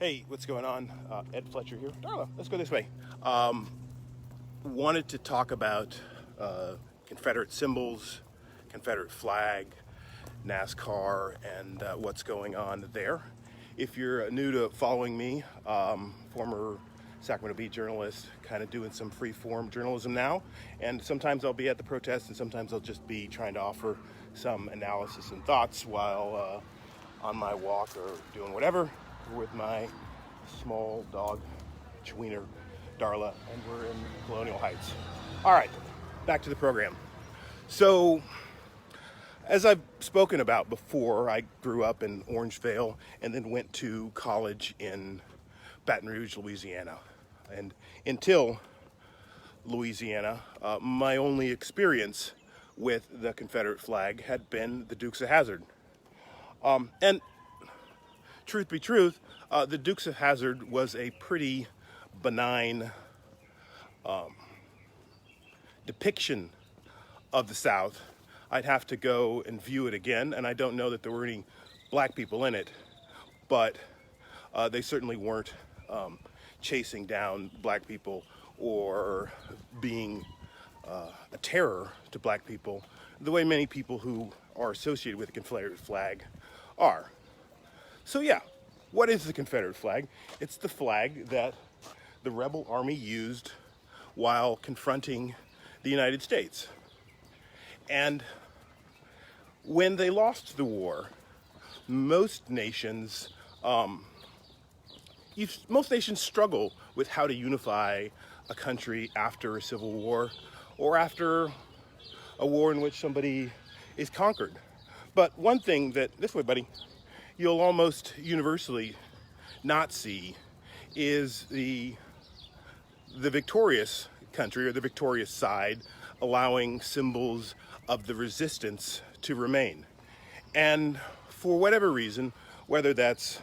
Hey, what's going on? Ed Fletcher here. Darla, let's go this way. Wanted to talk about Confederate symbols, Confederate flag, Nascar, and what's going on there. If you're new to following me, former Sacramento Bee journalist, kind of doing some free-form journalism now, and sometimes I'll be at the protests, and sometimes I'll just be trying to offer some analysis and thoughts while on my walk or doing whatever with my small dog, Chewiener, Darla, and we're in Colonial Heights. All right, back to the program. So, as I've spoken about before, I grew up in Orangevale and then went to college in Baton Rouge, Louisiana. And until Louisiana, my only experience with the Confederate flag had been the Dukes of Hazzard. And truth be truth, the Dukes of Hazzard was a pretty benign depiction of the South. I'd have to go and view it again, and I don't know that there were any black people in it, but they certainly weren't chasing down black people or being a terror to black people the way many people who are associated with the Confederate flag are. So yeah, what is the Confederate flag? It's the flag that the rebel army used while confronting the United States. And when they lost the war, most nations struggle with how to unify a country after a civil war or after a war in which somebody is conquered. But one thing that, this way buddy, you'll almost universally not see is the victorious country or the victorious side allowing symbols of the resistance to remain. And for whatever reason, whether that's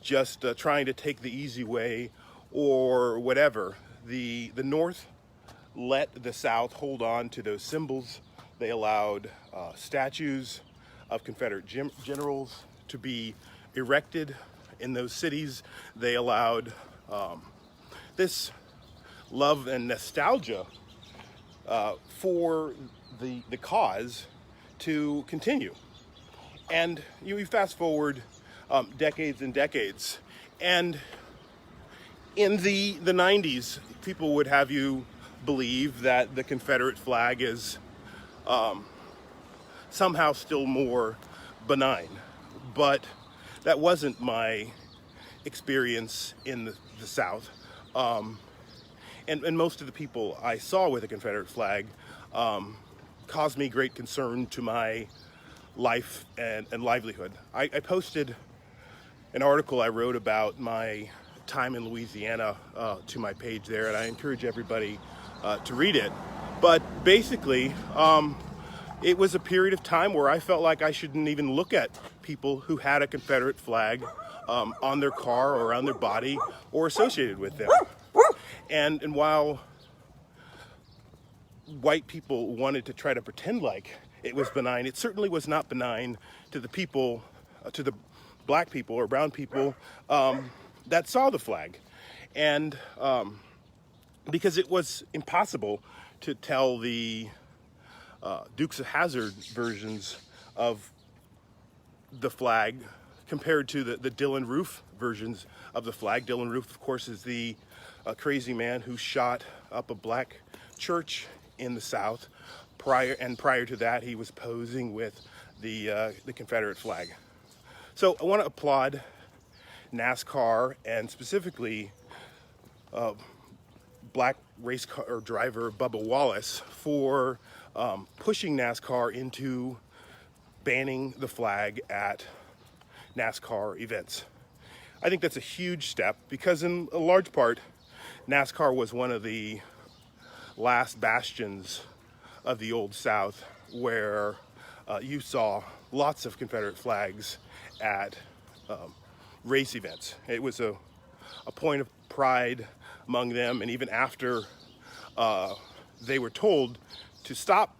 just trying to take the easy way or whatever, the North let the South hold on to those symbols. They allowed statues of Confederate generals to be erected in those cities. They allowed this love and nostalgia for the cause to continue. And you fast forward decades and decades, and in the 90s, people would have you believe that the Confederate flag is somehow still more benign. But that wasn't my experience in the South. And most of the people I saw with the Confederate flag caused me great concern to my life and livelihood. I posted an article I wrote about my time in Louisiana to my page there, and I encourage everybody to read it. But basically, it was a period of time where I felt like I shouldn't even look at people who had a Confederate flag on their car or on their body or associated with them. And while white people wanted to try to pretend like it was benign, it certainly was not benign to the people, to the black people or brown people that saw the flag. And because it was impossible to tell the Dukes of Hazzard versions of the flag compared to the Dylann Roof versions of the flag. Dylann Roof, of course, is the crazy man who shot up a black church in the South. Prior to that, he was posing with the Confederate flag. So I want to applaud Nascar and specifically black race car driver Bubba Wallace for pushing NASCAR into banning the flag at NASCAR events. I think that's a huge step because in a large part, NASCAR was one of the last bastions of the Old South where you saw lots of Confederate flags at race events. It was a point of pride among them, and even after they were told to stop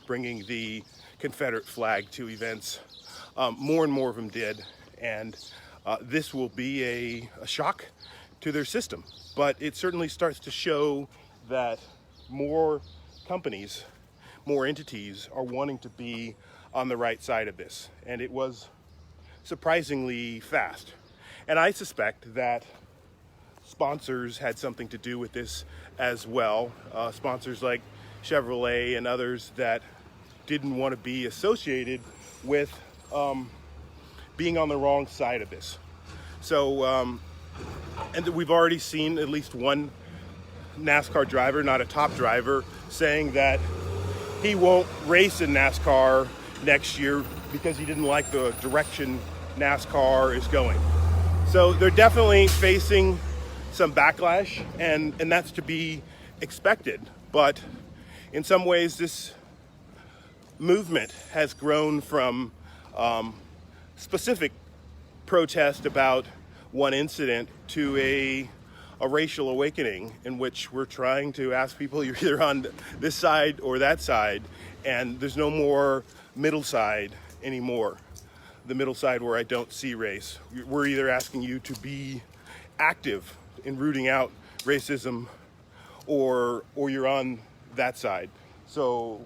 bringing the Confederate flag to events, more and more of them did, and this will be a shock to their system. But it certainly starts to show that more companies, more entities are wanting to be on the right side of this. And it was surprisingly fast. And I suspect that sponsors had something to do with this as well. Sponsors like Chevrolet and others that didn't want to be associated with being on the wrong side of this. So, and we've already seen at least one NASCAR driver, not a top driver, saying that he won't race in NASCAR next year because he didn't like the direction NASCAR is going. So they're definitely facing some backlash, and that's to be expected. But in some ways, this movement has grown from specific protest about one incident to a racial awakening in which we're trying to ask people, you're either on this side or that side, and there's no more middle side anymore. The middle side where I don't see race. We're either asking you to be active in rooting out racism or you're on that side. So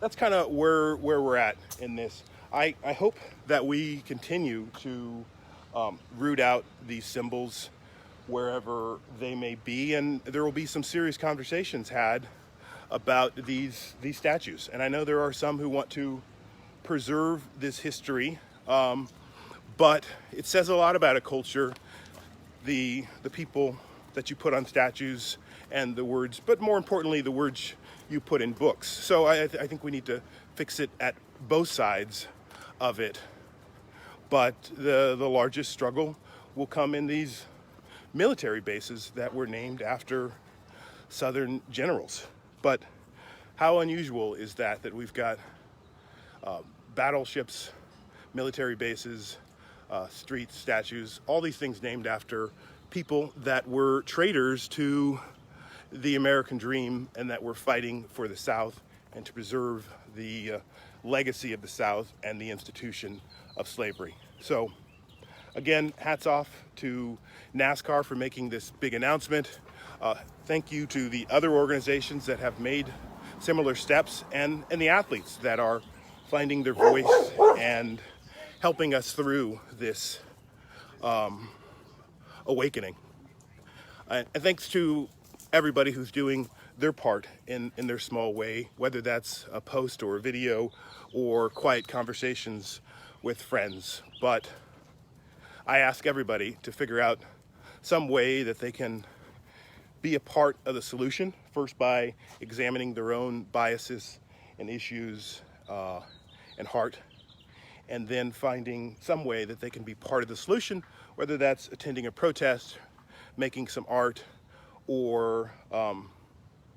that's kind of where we're at in this. I hope that we continue to root out these symbols wherever they may be, and there will be some serious conversations had about these statues. And I know there are some who want to preserve this history, but it says a lot about a culture, the people that you put on statues and the words, but more importantly, the words you put in books. So I think we need to fix it at both sides of it. But the largest struggle will come in these military bases that were named after Southern generals. But how unusual is that we've got battleships, military bases, streets, statues, all these things named after people that were traitors to the American dream and that were fighting for the South and to preserve the legacy of the South and the institution of slavery. So again, hats off to NASCAR for making this big announcement. Thank you to the other organizations that have made similar steps and the athletes that are finding their voice and helping us through this awakening. And thanks to everybody who's doing their part in their small way, whether that's a post or a video or quiet conversations with friends. But I ask everybody to figure out some way that they can be a part of the solution, first by examining their own biases and issues and heart, and then finding some way that they can be part of the solution, whether that's attending a protest, making some art, or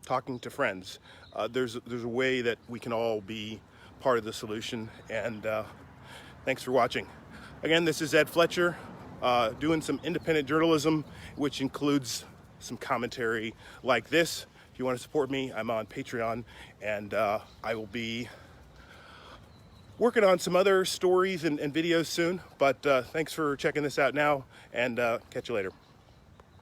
talking to friends. There's a way that we can all be part of the solution, and thanks for watching. Again, this is Ed Fletcher, doing some independent journalism, which includes some commentary like this. If you want to support me, I'm on Patreon, and I will be working on some other stories and videos soon. But thanks for checking this out now, and catch you later.